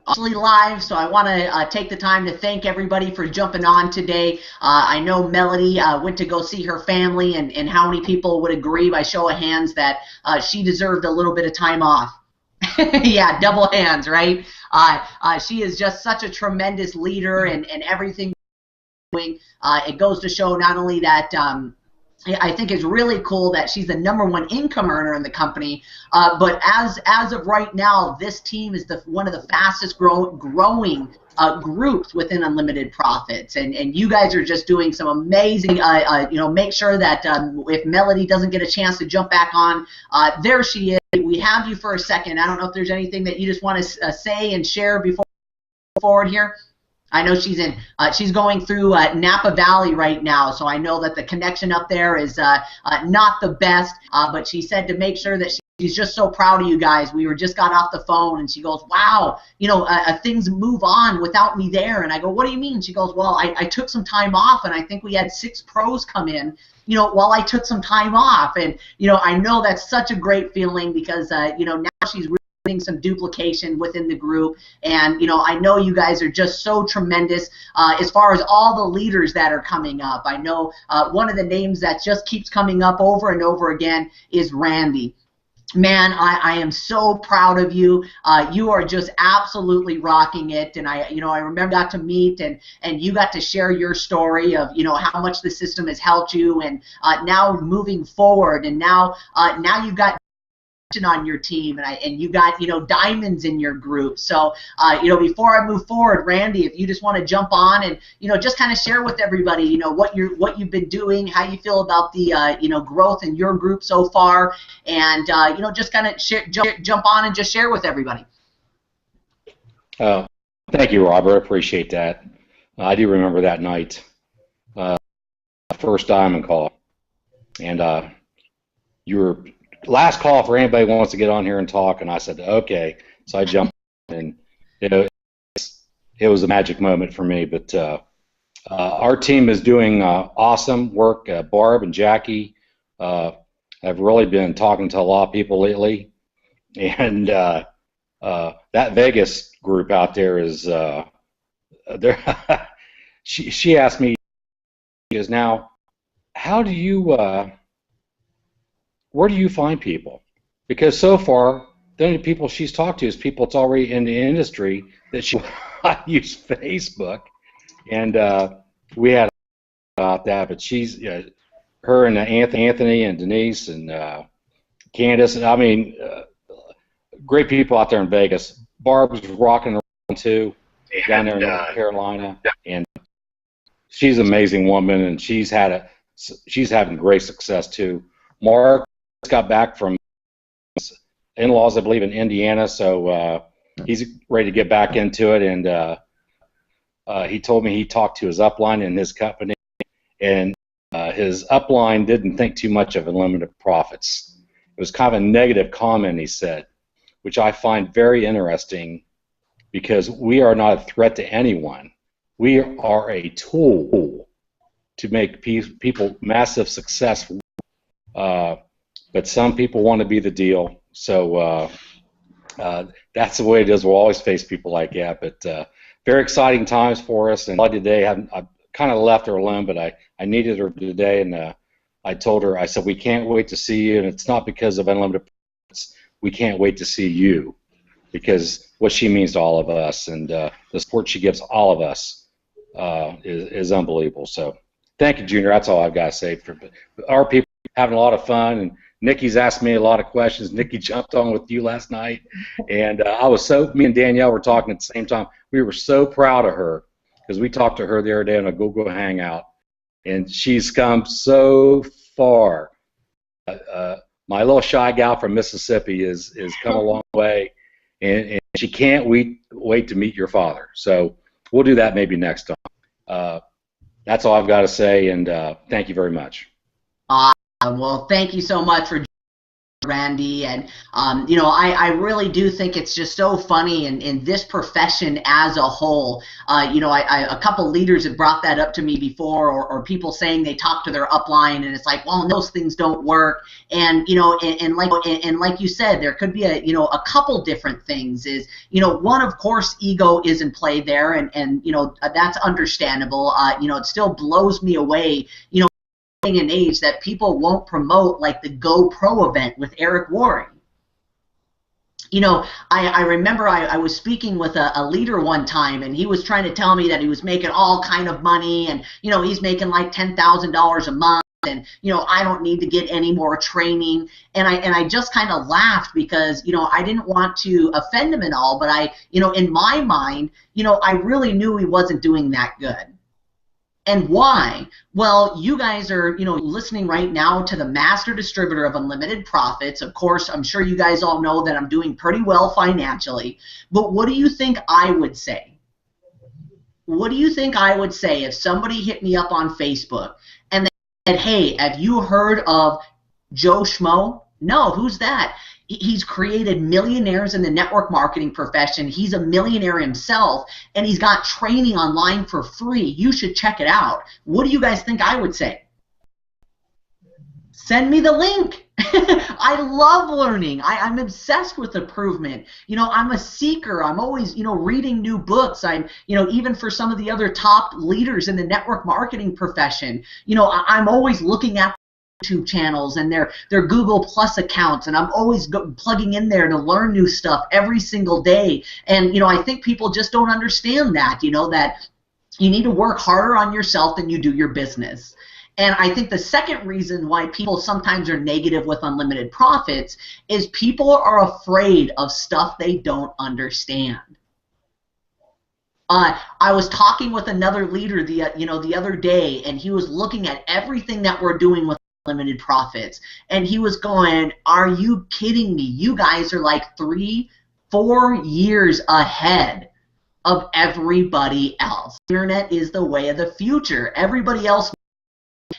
actually live, so I want to take the time to thank everybody for jumping on today. I know Melody went to go see her family, and how many people would agree by show of hands that she deserved a little bit of time off. Yeah, double hands, right? She is just such a tremendous leader, and everything doing. It goes to show not only that I think it's really cool that she's the #1 income earner in the company, but as of right now, this team is one of the fastest growing groups within Unlimited Profits, and you guys are just doing some amazing. Make sure that if Melody doesn't get a chance to jump back on, there she is. We have you for a second. I don't know if there's anything that you just want to say and share before we go forward here. I know she's going through Napa Valley right now, so I know that the connection up there is not the best, but she said to make sure that she's just so proud of you guys. We just got off the phone, and she goes, wow, things move on without me there. And I go, what do you mean? She goes, well, I took some time off, and I think we had 6 pros come in, while I took some time off. And, I know that's such a great feeling because, now she's some duplication within the group, and I know you guys are just so tremendous as far as all the leaders that are coming up. I know one of the names that just keeps coming up over and over again is Randy. Man, I am so proud of you. You are just absolutely rocking it, and I remember got to meet and you got to share your story of how much the system has helped you, and now moving forward, and now you've got on your team, and you got diamonds in your group. So before I move forward, Randy, if you just want to jump on and just kind of share with everybody what you've been doing, how you feel about the growth in your group so far, and just kind of jump on and just share with everybody. Thank you, Robert. I appreciate that. I do remember that night, first diamond call, and you were last call for anybody who wants to get on here and talk, and I said, okay. So I jumped in, and it was a magic moment for me. But our team is doing awesome work. Barb and Jackie have really been talking to a lot of people lately, and that Vegas group out there is she asked me, is now, how do you where do you find people? Because so far, the only people she's talked to is people that's already in the industry that she use Facebook, and we had about that. But she's her and Anthony and Denise and Candace, and I mean, great people out there in Vegas. Barb's rocking around too, down there in North Carolina, and she's an amazing woman, and she's having great success too. Mark got back from in-laws, I believe, in Indiana, so he's ready to get back into it, and he told me he talked to his upline in his company, and his upline didn't think too much of Unlimited Profits. It was kind of a negative comment, he said, which I find very interesting, because we are not a threat to anyone. We are a tool to make people massive success. But some people want to be the deal, so that's the way it is. We'll always face people like that, but very exciting times for us. And today, I kind of left her alone, but I needed her today, and I told her, I said, we can't wait to see you, and it's not because of Unlimited Profits. We can't wait to see you, because what she means to all of us, and the support she gives all of us is unbelievable. So thank you, Junior. That's all I've got to say. For our people having a lot of fun, and Nikki's asked me a lot of questions. Nikki jumped on with you last night, and me and Danielle were talking at the same time. We were so proud of her, because we talked to her the other day on a Google Hangout, and she's come so far. My little shy gal from Mississippi is come a long way, and she can't wait to meet your father. So we'll do that maybe next time. That's all I've got to say, and thank you very much. Well, thank you so much for Randy, and I really do think it's just so funny in this profession as a whole. A couple leaders have brought that up to me before, or people saying they talk to their upline, and it's like, well, those things don't work. And like you said, there could be a couple different things. Is one, of course, ego is in play there, and that's understandable. It still blows me away. An age that people won't promote, like the Go Pro event with Eric Worre. I remember I was speaking with a leader one time, and he was trying to tell me that he was making all kind of money, and he's making like $10,000 a month, and I don't need to get any more training. And I just kind of laughed because I didn't want to offend him and all, but in my mind, I really knew he wasn't doing that good. And why? Well, you guys are, listening right now to the master distributor of Unlimited Profits. Of course, I'm sure you guys all know that I'm doing pretty well financially. But what do you think I would say? What do you think I would say if somebody hit me up on Facebook and they said, hey, have you heard of Joe Schmo? No, who's that? He's created millionaires in the network marketing profession. He's a millionaire himself, and he's got training online for free. You should check it out. What do you guys think I would say? Send me the link. I love learning. I'm obsessed with improvement. I'm a seeker. I'm always, reading new books. I'm, even for some of the other top leaders in the network marketing profession, I'm always looking at YouTube channels and their Google Plus accounts, and I'm always plugging in there to learn new stuff every single day. And I think people just don't understand that, that you need to work harder on yourself than you do your business. And I think the second reason why people sometimes are negative with Unlimited Profits is people are afraid of stuff they don't understand. I was talking with another leader the other day, and he was looking at everything that we're doing with Limited Profits, and he was going, are you kidding me? You guys are like 3-4 years ahead of everybody else. Internet is the way of the future. Everybody else,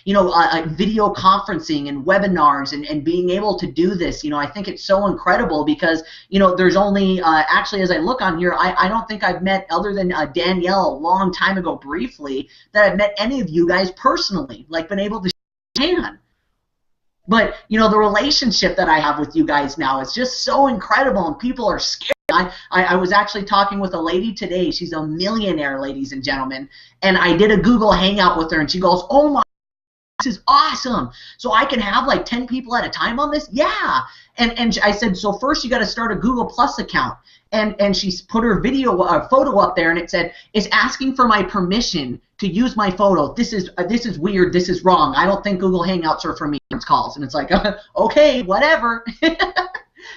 video conferencing and webinars and being able to do this, I think it's so incredible because, there's only, actually, as I look on here, I don't think I've met, other than Danielle a long time ago briefly, that I've met any of you guys personally, like been able to shake hand. But, the relationship that I have with you guys now is just so incredible, and people are scared. I was actually talking with a lady today. She's a millionaire, ladies and gentlemen, and I did a Google Hangout with her, and she goes, oh my, this is awesome. So I can have like 10 people at a time on this? Yeah. And I said, so first you got to start a Google Plus account. And she put her photo up there, and it said, it's asking for my permission to use my photo. This is weird. This is wrong. I don't think Google Hangouts are for me. Calls. And it's like, okay, whatever.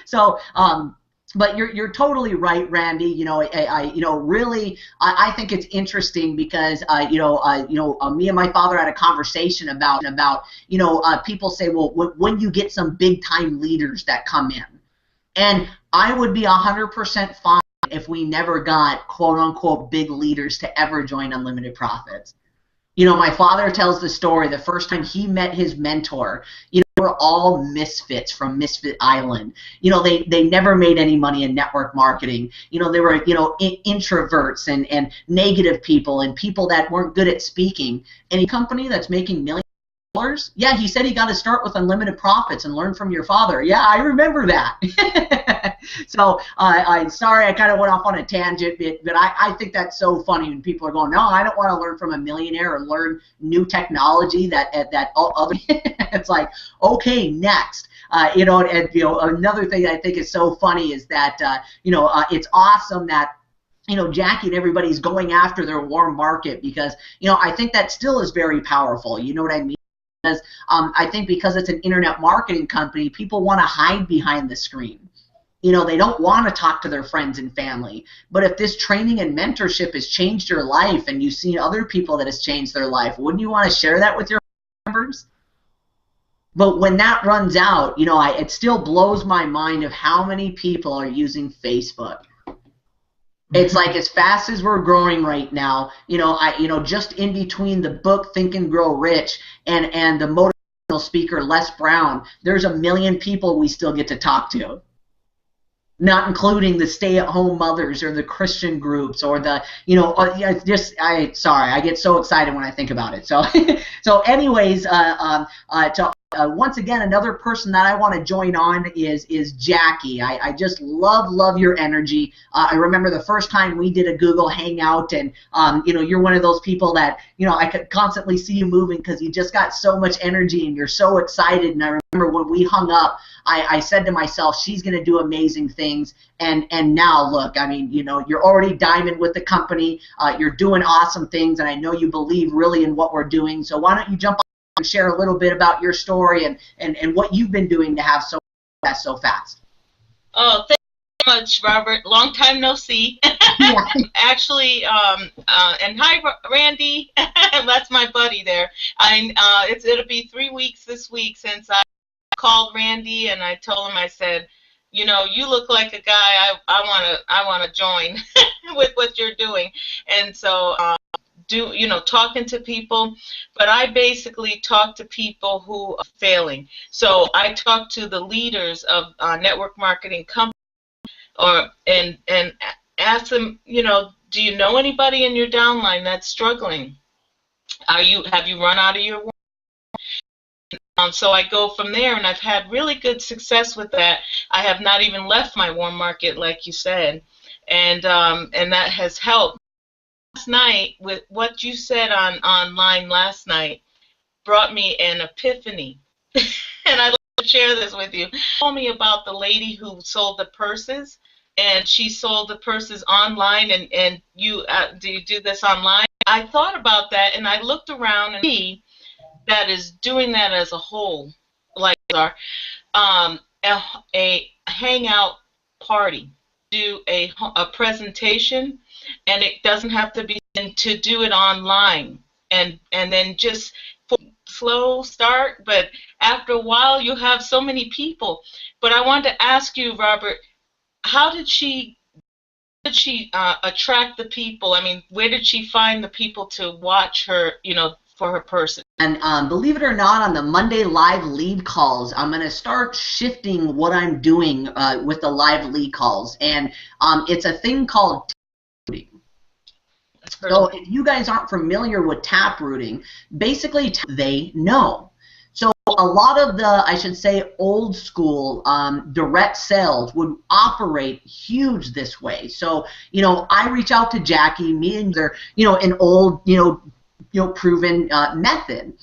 So, but you're totally right, Randy. Really, I think it's interesting because me and my father had a conversation about people say, well, when you get some big time leaders that come in, and I would be 100% fine if we never got quote unquote big leaders to ever join Unlimited Profits. My father tells the story. The first time he met his mentor, we're all misfits from Misfit Island. They never made any money in network marketing. They were, introverts and negative people and people that weren't good at speaking. Any company that's making millions of dollars, yeah, he said he got to start with Unlimited Profits and learn from your father. Yeah, I remember that. So I'm sorry I kind of went off on a tangent, but I think that's so funny when people are going, no, I don't want to learn from a millionaire or learn new technology that other. It's like, okay, next. Another thing I think is so funny is that it's awesome that Jackie and everybody's going after their warm market because I think that still is very powerful. You know what I mean? Because I think because it's an internet marketing company, people want to hide behind the screen. They don't want to talk to their friends and family. But if this training and mentorship has changed your life and you've seen other people that has changed their life, wouldn't you want to share that with your members? But when that runs out, it still blows my mind of how many people are using Facebook. It's like as fast as we're growing right now, just in between the book Think and Grow Rich and the motivational speaker Les Brown, there's a million people we still get to talk to, not including the stay-at-home mothers or the Christian groups or the, sorry, I get so excited when I think about it. So, so anyways, once again, another person that I want to join on is Jackie. I just love your energy. I remember the first time we did a Google Hangout, and you're one of those people that I could constantly see you moving because you just got so much energy and you're so excited. And I remember when we hung up, I said to myself, she's going to do amazing things. And now look, I mean, you're already diamond with the company. You're doing awesome things, and I know you believe really in what we're doing. So why don't you jump and share a little bit about your story and what you've been doing to have success so fast. Oh, thank you so much, Robert. Long time no see. Yeah. Actually, and hi, Randy. That's my buddy there. It'll be 3 weeks this week since I called Randy and I told him, I said, you look like a guy I want to join with what you're doing. And so talking to people, but I basically talk to people who are failing. So I talk to the leaders of network marketing companies, and ask them, do you know anybody in your downline that's struggling? Have you run out of your warm? So I go from there, and I've had really good success with that. I have not even left my warm market, like you said, and that has helped. Last night, with what you said online last night, brought me an epiphany. And I'd like to share this with you. Told me about the lady who sold the purses, and she sold the purses online, and do you do this online? I thought about that, and I looked around and see that is doing that as a whole, like a hangout party, do a presentation, and it doesn't have to be to do it online, and then just slow start, but after a while you have so many people. But I wanted to ask you, Robert, how did she attract the people? I mean, where did she find the people to watch her, for her person? And believe it or not, on the Monday live lead calls, I'm going to start shifting what I'm doing with the live lead calls. And it's a thing called taprooting. So if you guys aren't familiar with taprooting, basically they know. So a lot of the, I should say, old school direct sales would operate huge this way. So, I reach out to Jackie, me and her, an old, proven method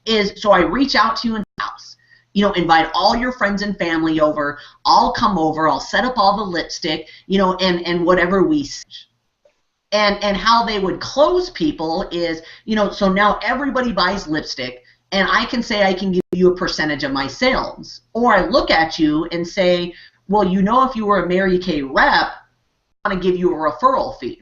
is, so I reach out to you in the house, invite all your friends and family over, I'll come over, I'll set up all the lipstick, and whatever we, and how they would close people is, so now everybody buys lipstick, and I can say I can give you a percentage of my sales. Or I look at you and say, well, if you were a Mary Kay rep, I want to give you a referral fee.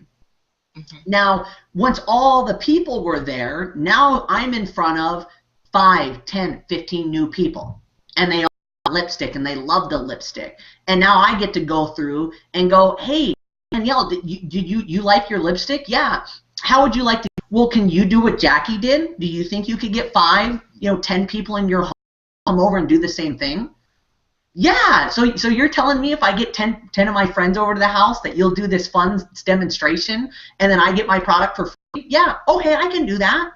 Mm-hmm. Now, once all the people were there, now I'm in front of 5, 10, 15 new people, and they all have lipstick, and they love the lipstick. And now I get to go through and go, hey, Danielle, did you like your lipstick? Yeah. How would you like to? Well, can you do what Jackie did? Do you think you could get 5, 10 people in your home come over and do the same thing? Yeah. So you're telling me if I get 10 of my friends over to the house that you'll do this fun demonstration and then I get my product for free? Yeah. Okay, I can do that.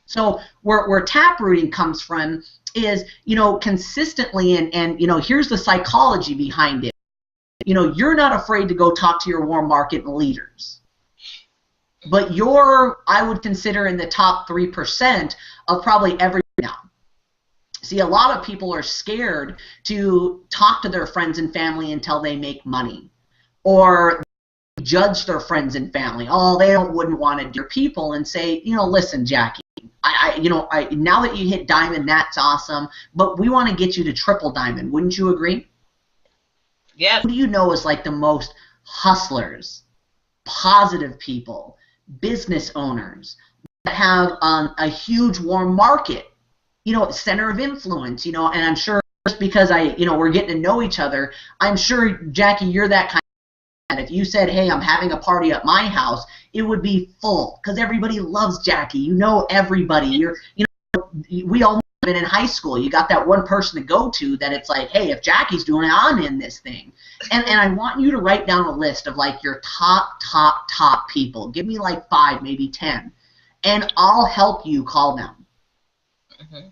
So where taprooting comes from is, consistently, and here's the psychology behind it. You're not afraid to go talk to your warm market leaders. But you're, I would consider, in the top 3% of probably every now. See, a lot of people are scared to talk to their friends and family until they make money, or judge their friends and family. Oh, they wouldn't want to do people, and say, listen, Jackie, now that you hit diamond, that's awesome, but we want to get you to triple diamond. Wouldn't you agree? Yeah. Who do you know is like the most hustlers, positive people, business owners that have a huge warm market, center of influence, and I'm sure just because we're getting to know each other, I'm sure, Jackie, you're that kind of, if you said, hey, I'm having a party at my house, it would be full because everybody loves Jackie. Everybody. We all know been in high school, you got that one person to go to that it's like, hey, if Jackie's doing it, I'm in this thing. And I want you to write down a list of like your top people. Give me like 5, maybe 10. And I'll help you call them. Mm-hmm.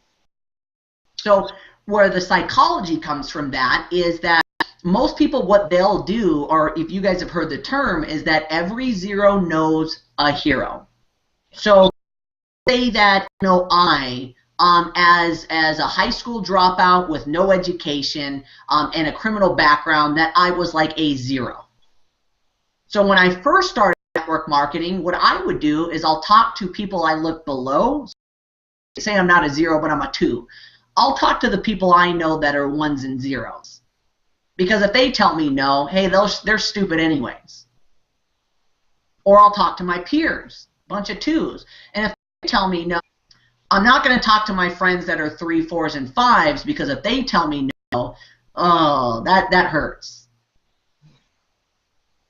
So where the psychology comes from that is that most people, what they'll do, or if you guys have heard the term, is that every zero knows a hero. So say that, you know, as a high school dropout with no education and a criminal background, that I was like a 0. So when I first started network marketing, what I would do is I'll talk to people I look below. Say I'm not a 0, but I'm a 2. I'll talk to the people I know that are 1s and 0s. Because if they tell me no, hey, they're stupid anyways. Or I'll talk to my peers, bunch of 2s. And if they tell me no, I'm not going to talk to my friends that are 3, 4s, and 5s, because if they tell me no, oh, that hurts.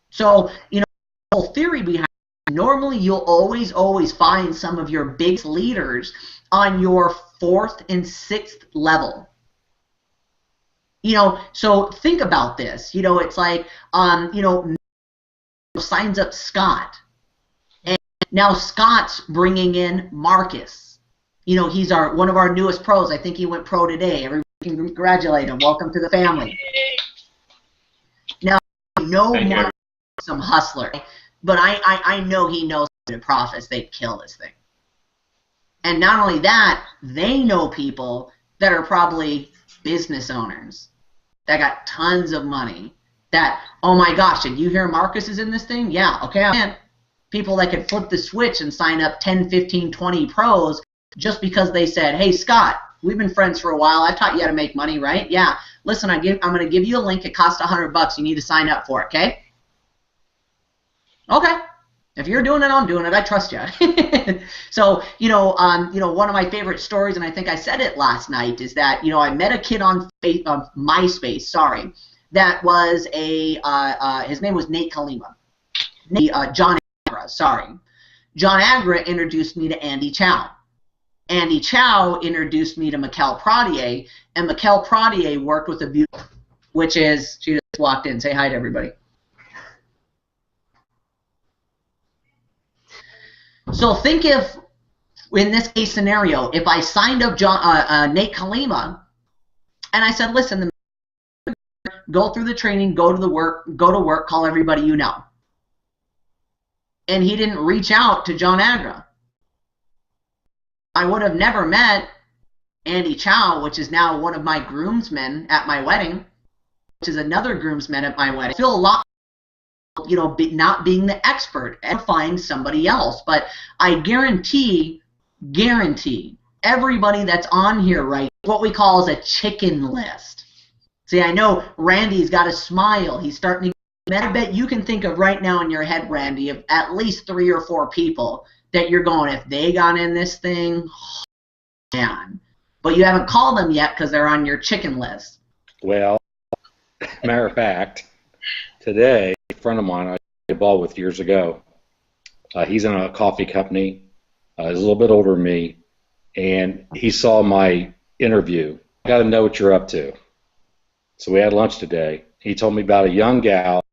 So, you know, the whole theory behind it, normally you'll always find some of your biggest leaders on your 4th and 6th level. You know, so think about this. You know, it's like, you know, signs up Scott. And now Scott's bringing in Marcus. You know, he's one of our newest pros. I think he went pro today. Everybody can congratulate him. Welcome to the family. Now, I know Marcus is some hustler, but I know he knows the profits. They'd kill this thing. And not only that, they know people that are probably business owners that got tons of money that, oh my gosh, did you hear Marcus is in this thing? Yeah, okay, I'm in. People that could flip the switch and sign up 10, 15, 20 pros just because they said, hey, Scott, we've been friends for a while. I taught you how to make money, right? Yeah. Listen, I'm going to give you a link. It costs $100. You need to sign up for it, okay? Okay. If you're doing it, I'm doing it. I trust you. So, you know, one of my favorite stories, and I think I said it last night, is that, you know, I met a kid on MySpace, that was his name was Nate Kalima. John Agra, John Agra introduced me to Andy Chow. Andy Chow introduced me to Mikkel Pradier, and Mikkel Pradier worked with a beautiful, which is, she just walked in. Say hi to everybody. So think if, in this case scenario, if I signed up Nate Kalima, and I said, listen, go through the training, go to work, call everybody you know. And he didn't reach out to John Agra. I would have never met Andy Chow, which is now one of my groomsmen at my wedding, which is another groomsman at my wedding. I feel a lot, you know, not being the expert and find somebody else. But I guarantee everybody that's on here right now, what we call is a chicken list. See, I know Randy's got a smile. He's starting to, I bet you can think of right now in your head, Randy, of at least 3 or 4 people that you're going, if they got in this thing, oh, man. But you haven't called them yet because they're on your chicken list. Well, matter of fact, today, a friend of mine I played ball with years ago, he's in a coffee company. He's a little bit older than me, and he saw my interview. I got to know what you're up to. So we had lunch today. He told me about a young gal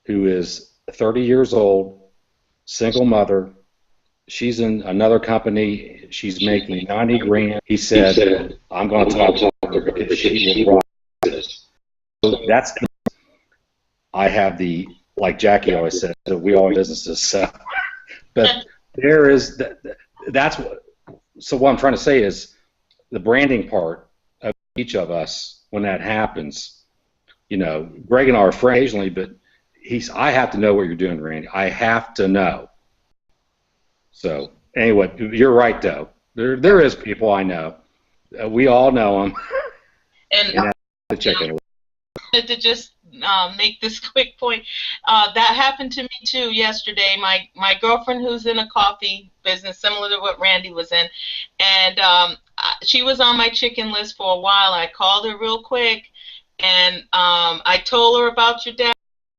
who is 30 years old, single mother. She's in another company. She's making 90 grand. He said, I'm going to talk to her because she will rock this. So that's, I have the, like Jackie always said, we all have businesses. So, but there is, that's what, so what I'm trying to say is the branding part of each of us, when that happens, you know, Greg and I are friends occasionally, but I have to know what you're doing, Randy. I have to know. So anyway, you're right though. There is people I know. We all know them. And that's the chicken. To just make this quick point, that happened to me too yesterday. My girlfriend, who's in a coffee business similar to what Randy was in, and she was on my chicken list for a while. I called her real quick, and I told her about your dad and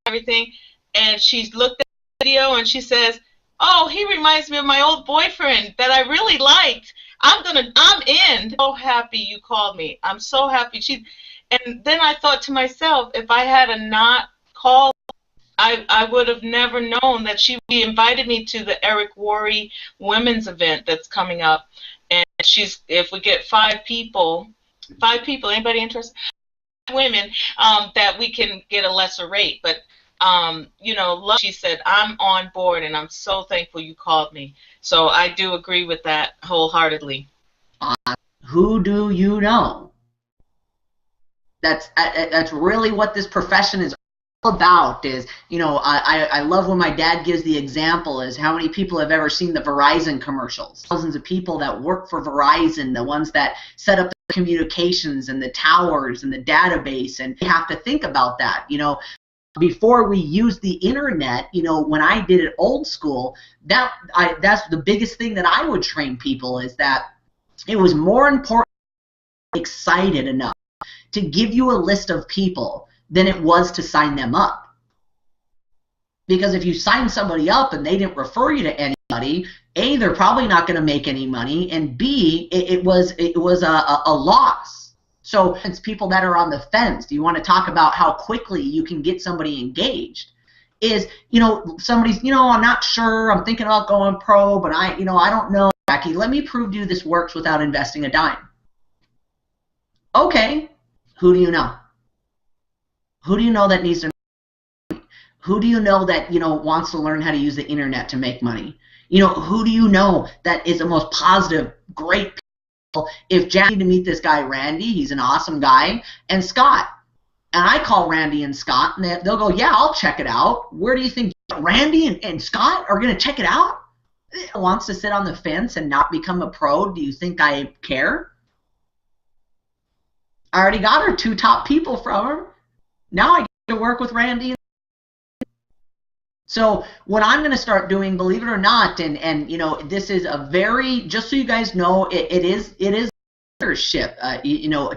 everything, and she looked at the video and she says, oh, he reminds me of my old boyfriend that I really liked. I'm in. So happy you called me. I'm so happy. And then I thought to myself, if I had a not called, I would have never known that she invited me to the Eric Worre women's event that's coming up. And if we get five people, anybody interested? Women, that we can get a lesser rate. But she said, I'm on board, and I'm so thankful you called me. So I do agree with that wholeheartedly. Who do you know? That's really what this profession is all about. Is, I love when my dad gives the example is how many people have ever seen the Verizon commercials. Thousands of people that work for Verizon, the ones that set up the communications and the towers and the database, and you have to think about that. Before we used the internet, when I did it old school, that's the biggest thing that I would train people, is that it was more important, excited enough to give you a list of people than it was to sign them up. Because if you sign somebody up and they didn't refer you to anybody, A, they're probably not going to make any money, and B, it was a loss. So it's people that are on the fence. Do you want to talk about how quickly you can get somebody engaged? Is, somebody's, I'm not sure, I'm thinking about going pro, but I don't know, Jackie, let me prove to you this works without investing a dime. Okay, who do you know? Who do you know that needs to make money? Who do you know that, wants to learn how to use the internet to make money? Who do you know that is the most positive, great people? If Jackie to meet this guy, Randy, he's an awesome guy, and Scott. And I call Randy and Scott, and they'll go, yeah, I'll check it out. Where do you think Randy and Scott are going to check it out? Wants to sit on the fence and not become a pro? Do you think I care? I already got her 2 top people from her. Now I get to work with Randy. So what I'm going to start doing, believe it or not, and this is a very, just so you guys know, it is leadership, a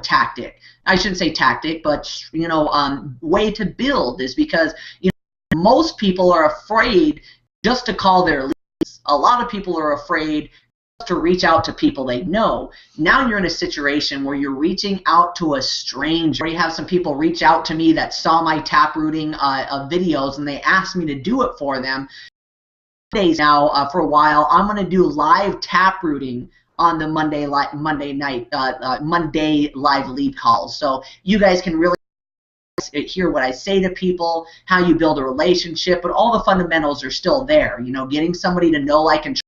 tactic. I shouldn't say tactic, but way to build, is because most people are afraid just to call their leads. A lot of people are afraid to reach out to people they know. Now you're in a situation where you're reaching out to a stranger. I already have some people reach out to me that saw my taprooting videos, and they asked me to do it for them. Days now, for a while, I'm going to do live taprooting on the Monday live lead calls. So you guys can really hear what I say to people, how you build a relationship, but all the fundamentals are still there. Getting somebody to know, like, and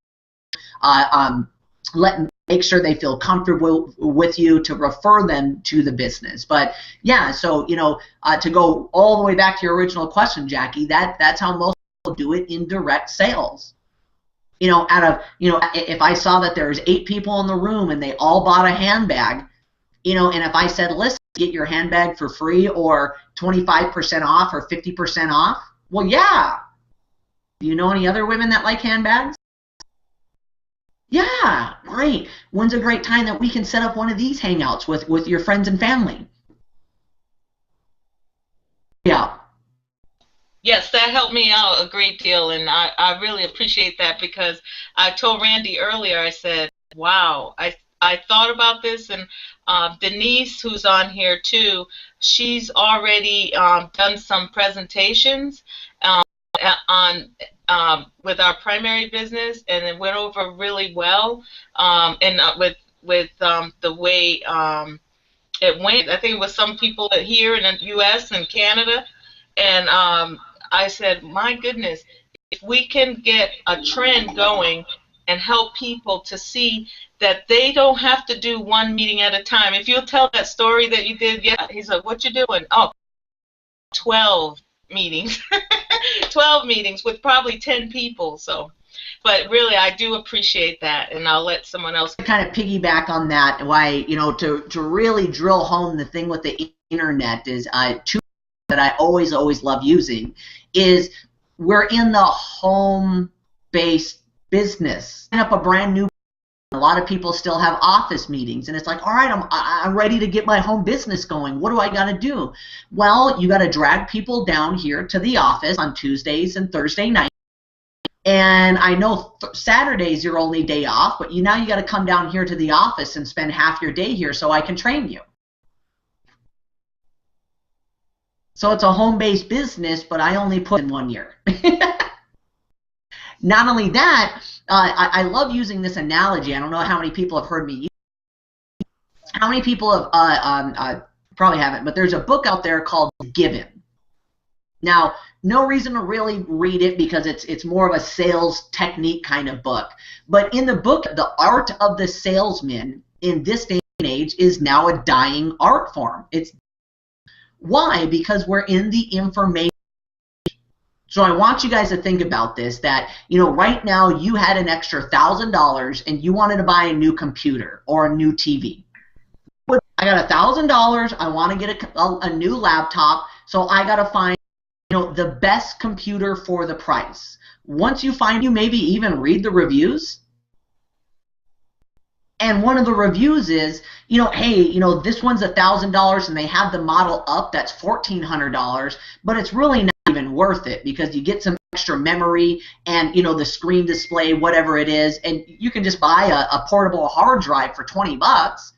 make sure they feel comfortable with you, to refer them to the business. But yeah, so to go all the way back to your original question, Jackie, that's how most people do it in direct sales. If I saw that there's 8 people in the room and they all bought a handbag, and if I said, listen, get your handbag for free or 25% off or 50% off, well, yeah. Do you know any other women that like handbags? Yeah, great. When's a great time that we can set up one of these hangouts with your friends and family? Yeah. Yes, that helped me out a great deal, and I really appreciate that, because I told Randy earlier, I said, wow, I thought about this, and Denise, who's on here too, she's already done some presentations with our primary business, and it went over really well, and with the way it went. I think it was some people here in the U.S. and Canada, and I said, my goodness, if we can get a trend going and help people to see that they don't have to do one meeting at a time. If you'll tell that story that you did, yeah, he's like, what you doing? Oh, 12 meetings. 12 meetings with probably 10 people. So, but really, I do appreciate that, and I'll let someone else kind of piggyback on that. Why, to really drill home the thing with the internet is two that I always love using is we're in the home-based business. Set up a brand new. A lot of people still have office meetings, and it's like, all right, I'm ready to get my home business going. What do I got to do? Well, you got to drag people down here to the office on Tuesdays and Thursday nights And I know Saturday's your only day off, but now you got to come down here to the office and spend half your day here so I can train you. So it's a home-based business, but I only put in 1 year. Not only that, I love using this analogy. I don't know how many people have heard me use it. How many people have, probably haven't, but there's a book out there called Given. Now, no reason to really read it because it's more of a sales technique kind of book. But in the book, the art of the salesman in this day and age is now a dying art form. Why? Because we're in the information. So I want you guys to think about this, that, right now you had an extra $1,000 and you wanted to buy a new computer or a new TV. I got $1,000, I want to get a new laptop, so I got to find the best computer for the price. Once you find, you maybe even read the reviews. And one of the reviews is, hey, this one's $1,000 and they have the model up that's $1,400, but it's really not even worth it because you get some extra memory and, the screen display, whatever it is, and you can just buy a portable hard drive for 20 bucks.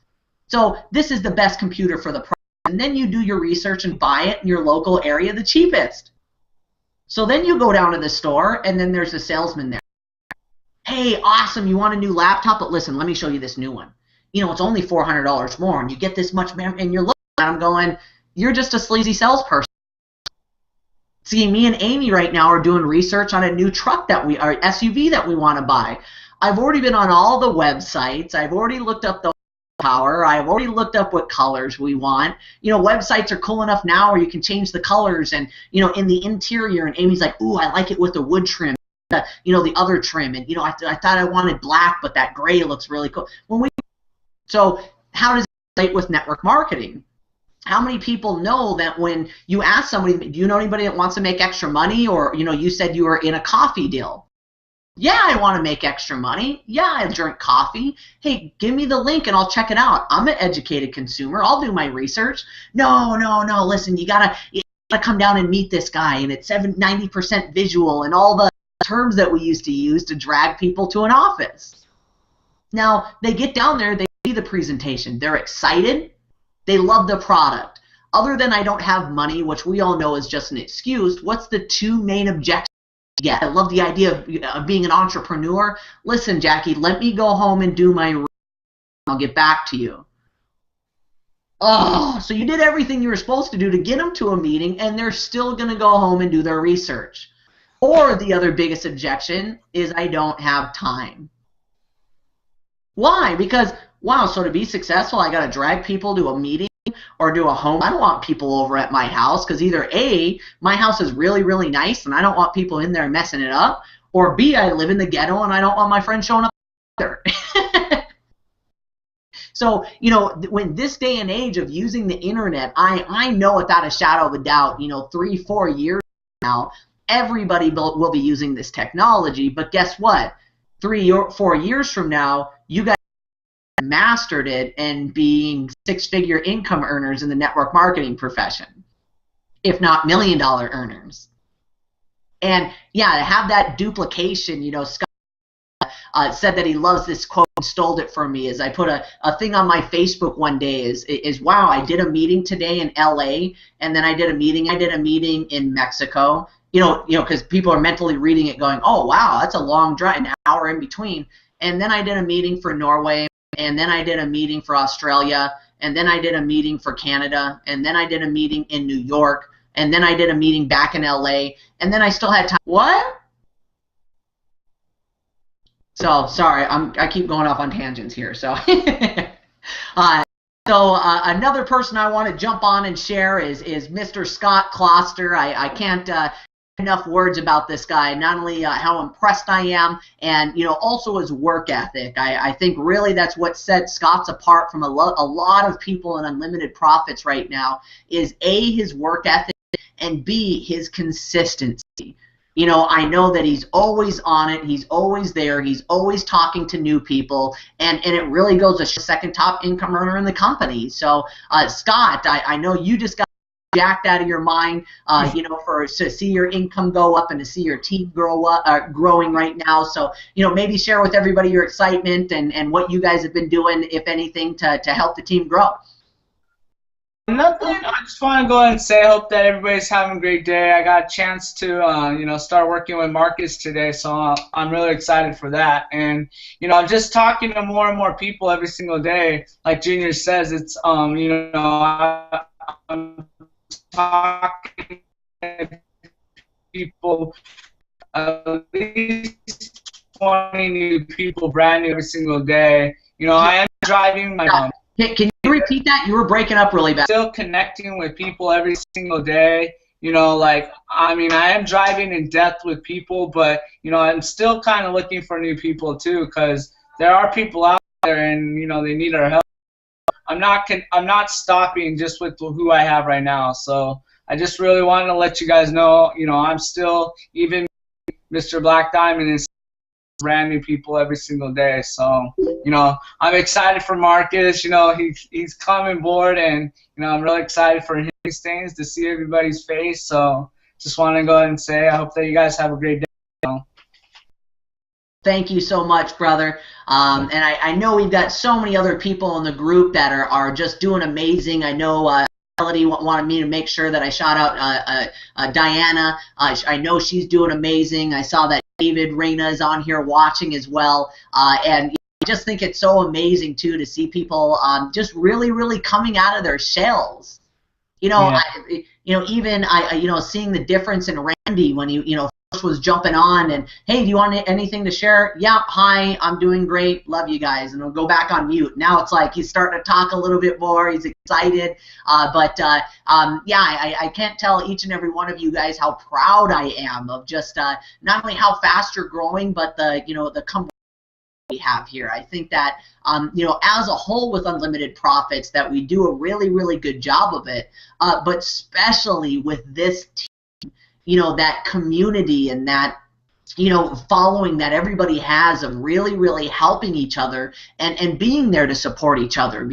So this is the best computer for the price. And then you do your research and buy it in your local area the cheapest. So then you go down to the store and then there's a salesman there. Hey, awesome, you want a new laptop? But listen, let me show you this new one. It's only $400 more and you get this much memory, and you're looking at them going, you're just a sleazy salesperson. See, me and Amy right now are doing research on a new truck or SUV that we want to buy. I've already been on all the websites. I've already looked up the power. I've already looked up what colors we want. Websites are cool enough now where you can change the colors and, in the interior. And Amy's like, ooh, I like it with the wood trim, the other trim. And, I thought I wanted black, but that gray looks really cool. So how does it relate with network marketing? How many people know that when you ask somebody, do you know anybody that wants to make extra money? Or, you said you were in a coffee deal. Yeah, I want to make extra money. Yeah, I drink coffee. Hey, give me the link and I'll check it out. I'm an educated consumer. I'll do my research. No. Listen, you gotta come down and meet this guy, and it's 90% visual and all the terms that we used to use to drag people to an office. Now, they get down there, they see the presentation. They're excited. They love the product. Other than I don't have money, which we all know is just an excuse, what's the two main objectives? Yeah, I love the idea of being an entrepreneur. Listen, Jackie, let me go home and do my research. I'll get back to you. Oh, so you did everything you were supposed to do to get them to a meeting, and they're still going to go home and do their research. Or the other biggest objection is I don't have time. Why? Because, wow, so to be successful, I got to drag people to a meeting or do a home. I don't want people over at my house because either A, my house is really, really nice and I don't want people in there messing it up, or B, I live in the ghetto and I don't want my friends showing up either. So, when this day and age of using the internet, I know without a shadow of a doubt, 3-4 years now, everybody will be using this technology. But guess what? 3 or 4 years from now, you guys mastered it and being six-figure income earners in the network marketing profession, if not million-dollar earners. And yeah, to have that duplication, Scott said that he loves this quote and stole it from me. As I put a thing on my Facebook one day is wow, I did a meeting today in LA, and then I did a meeting in Mexico. Because people are mentally reading it going, oh wow, that's a long drive, an hour in between. And then I did a meeting for Norway, and then I did a meeting for Australia, and then I did a meeting for Canada, and then I did a meeting in New York, and then I did a meeting back in LA, and then I still had time. What? So sorry, I keep going off on tangents here. So, another person I want to jump on and share is Mr. Scott Kloster. I can't enough words about this guy. Not only how impressed I am, and also his work ethic. I think really that's what sets Scott's apart from a lot of people in Unlimited Profits right now. Is A, his work ethic, and B, his consistency. I know that he's always on it, he's always there, he's always talking to new people, and it really goes to second top income earner in the company. So, Scott, I know you just got jacked out of your mind, you know, to see your income go up and to see your team grow up, growing right now. So, you know, maybe share with everybody your excitement and what you guys have been doing, if anything, to help the team grow. Nothing. I just want to go ahead and say I hope that everybody's having a great day. I got a chance to, you know, start working with Marcus today, so I'm really excited for that. And, you know, I'm just talking to more and more people every single day. Like Junior says, it's, you know, I'm talking to people, at least 20 new people, brand new every single day. You know, I am driving my Can you repeat that? You were breaking up really bad. Still connecting with people every single day. You know, like, I mean, I am driving in depth with people, but, you know, I'm still kind of looking for new people too, because there are people out there and, you know, they need our help. I'm not stopping just with who I have right now. So I just really wanted to let you guys know, you know, I'm still, even Mr. Black Diamond is brand new people every single day. So, you know, I'm excited for Marcus. You know, he's coming board, and, you know, I'm really excited for these things to see everybody's face. So just want to go ahead and say I hope that you guys have a great day. Thank you so much, brother. And I know we've got so many other people in the group that are just doing amazing. I know Melody wanted me to make sure that I shout out Diana. I know she's doing amazing. I saw that David Reyna is on here watching as well. And I just think it's so amazing, too, to see people just really, really coming out of their shells. You know, Yeah. Even seeing the difference in Randy when he, first was jumping on and, hey, do you want anything to share? Yeah, hi, I'm doing great, love you guys, and he'll go back on mute. Now it's like he's starting to talk a little bit more, he's excited, yeah, I can't tell each and every one of you guys how proud I am of just not only how fast you're growing, but the camaraderie we have here. I think that as a whole with Unlimited Profits, that we do a really, really good job of it, but especially with this team, that community and that, following that everybody has of really, really helping each other and being there to support each other.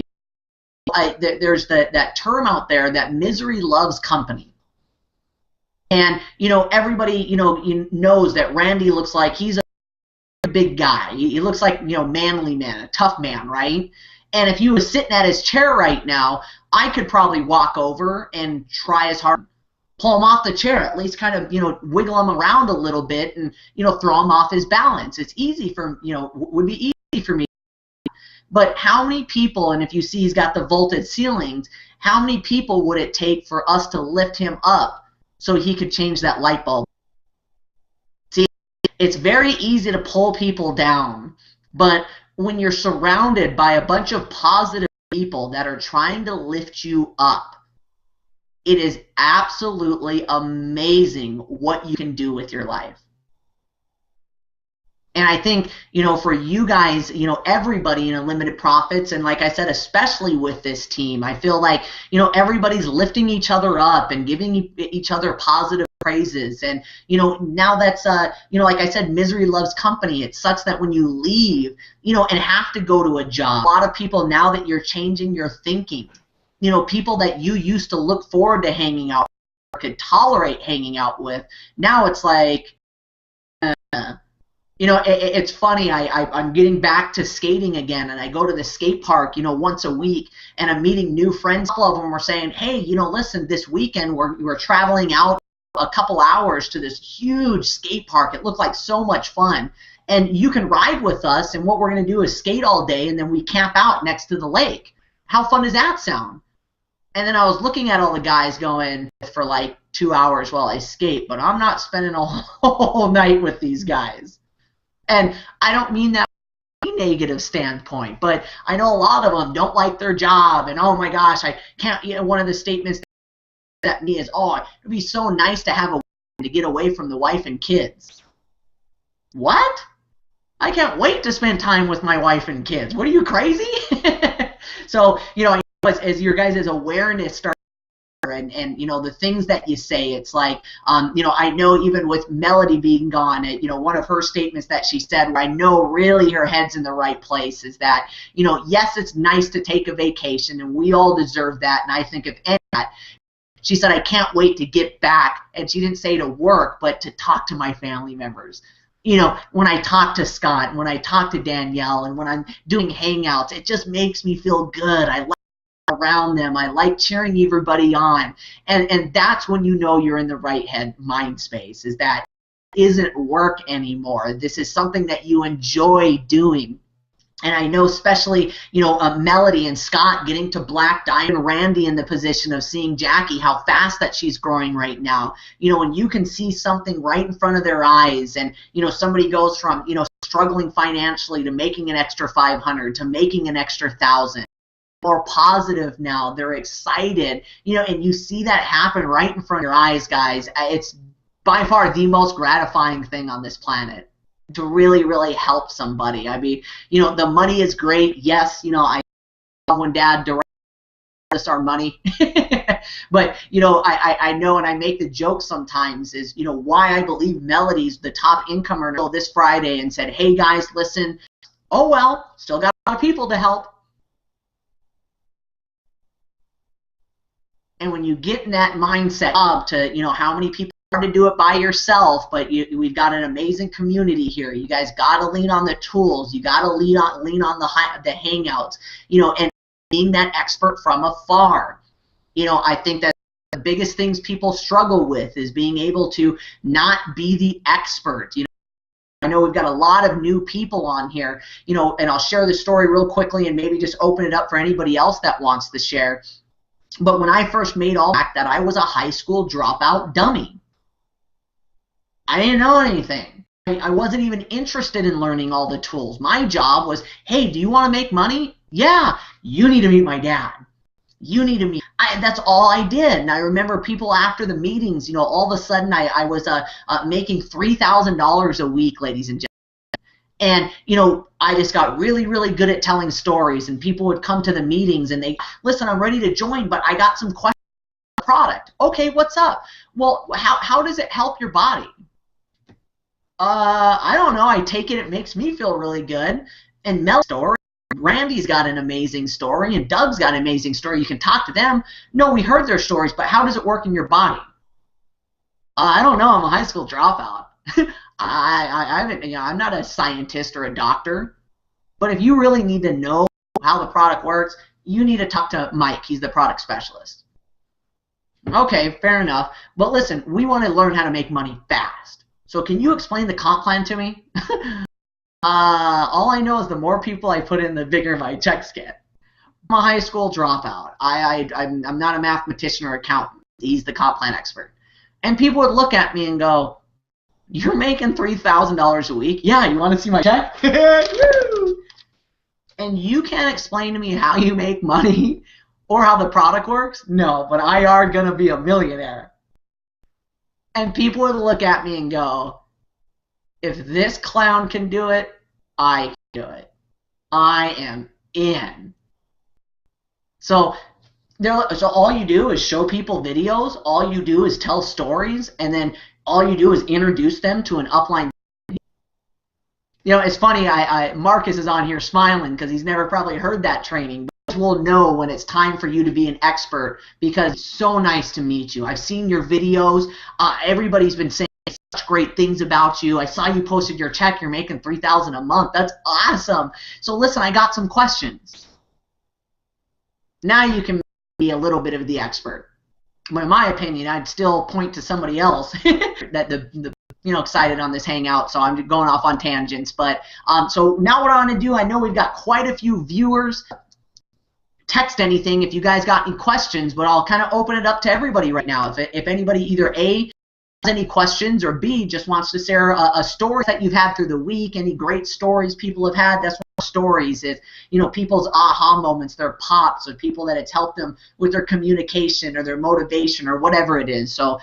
There's that term out there that misery loves company. And, everybody, knows that Randy looks like he's a big guy. He looks like, manly man, a tough man, right? And if he was sitting at his chair right now, I could probably walk over and try as hard, pull him off the chair, at least kind of, wiggle him around a little bit and, throw him off his balance. It's easy for, would be easy for me. But how many people, and if you see he's got the vaulted ceilings, how many people would it take for us to lift him up so he could change that light bulb? See, it's very easy to pull people down, but when you're surrounded by a bunch of positive people that are trying to lift you up, it is absolutely amazing what you can do with your life. And I think, for you guys, everybody in Unlimited Profits, and like I said, especially with this team, I feel like, everybody's lifting each other up and giving each other positive praises. And, now that's, like I said, misery loves company. It sucks that when you leave, and have to go to a job, a lot of people, now that you're changing your thinking, people that you used to look forward to hanging out or could tolerate hanging out with, now it's like, it's funny, I'm getting back to skating again, and I go to the skate park, once a week, and I'm meeting new friends. A couple of them were saying, hey, listen, this weekend we're traveling out a couple hours to this huge skate park. It looked like so much fun. And you can ride with us, and what we're going to do is skate all day, and then we camp out next to the lake. How fun does that sound? And then I was looking at all the guys going for like 2 hours while I skate, but I'm not spending a whole night with these guys. And I don't mean that from a negative standpoint, but I know a lot of them don't like their job, and oh my gosh, I can't, one of the statements that me is, oh, it'd be so nice to have a to get away from the wife and kids. What? I can't wait to spend time with my wife and kids. What are you, crazy? So, as your guys' awareness starts, and the things that you say, it's like, I know even with Melody being gone, one of her statements that she said, where I know really her head's in the right place, is that, yes, it's nice to take a vacation, and we all deserve that, and I think if any, She said, I can't wait to get back. And she didn't say to work, but to talk to my family members. You know, when I talk to Scott, when I talk to Danielle, and when I'm doing Hangouts, it just makes me feel good. I like around them. I like cheering everybody on. And that's when you know you're in the right mind space, is that it isn't work anymore. This is something that you enjoy doing. And I know especially, you know, Melody and Scott getting to Black Diamond, Randy in the position of seeing Jackie, how fast that she's growing right now. You know, when you can see something right in front of their eyes, and, you know, somebody goes from, you know, struggling financially to making an extra 500 to making an extra 1,000. More positive now, they're excited, you know, and you see that happen right in front of your eyes, guys. It's by far the most gratifying thing on this planet, to really, really help somebody. I mean, you know, the money is great. Yes, you know, I love when Dad directs us our money. But, you know, I know, and I make the joke sometimes, is, you know, why I believe Melody's the top income earner this Friday and said, hey, guys, listen, oh, well, still got a lot of people to help. And when you get in that mindset up to, you know, how many people are to do it by yourself, but we've got an amazing community here. You guys got to lean on the tools. You got to lean on the Hangouts, you know, and being that expert from afar. You know, I think that the biggest things people struggle with is being able to not be the expert. You know, I know we've got a lot of new people on here, you know, and I'll share the story real quickly and maybe just open it up for anybody else that wants to share. But when I first made all that, I was a high school dropout dummy. I didn't know anything. I wasn't even interested in learning all the tools. My job was, hey, do you want to make money? Yeah, you need to meet my dad. You need to meet. That's all I did. And I remember people after the meetings, you know, all of a sudden I was making $3,000 a week, ladies and gentlemen. And, you know, I just got really, really good at telling stories, and people would come to the meetings and they, listen, I'm ready to join, but I got some questions about the product. Okay, what's up? Well, how does it help your body? I don't know. I take it makes me feel really good. And Mel's story, Randy's got an amazing story, and Doug's got an amazing story. You can talk to them. No, we heard their stories, but how does it work in your body? I don't know. I'm a high school dropout. I haven't, you know, I'm not a scientist or a doctor, but if you really need to know how the product works, you need to talk to Mike. He's the product specialist. Okay, fair enough. But listen, we want to learn how to make money fast. So can you explain the comp plan to me? All I know is the more people I put in, the bigger my checks get. I'm a high school dropout. I'm not a mathematician or accountant. He's the comp plan expert. And people would look at me and go, you're making $3,000 a week? Yeah, you want to see my check? And you can't explain to me how you make money or how the product works? No, but I are going to be a millionaire. And people would look at me and go, if this clown can do it, I can do it. I am in. So all you do is show people videos. All you do is tell stories, and then all you do is introduce them to an upline. You know, it's funny. Marcus is on here smiling because he's never probably heard that training. But will know when it's time for you to be an expert, because it's so nice to meet you. I've seen your videos. Everybody's been saying such great things about you. I saw you posted your check. You're making $3,000 a month. That's awesome. So listen, I got some questions. Now you can be a little bit of the expert. But in my opinion, I'd still point to somebody else that excited on this Hangout. So I'm going off on tangents. But so now what I want to do, I know we've got quite a few viewers. Text anything if you guys got any questions, but I'll kind of open it up to everybody right now. If anybody either A, has any questions, or B, just wants to share a story that you've had through the week, any great stories people have had. That's what stories is, you know, people's aha moments, their pops, or people that it's helped them with their communication or their motivation or whatever it is. So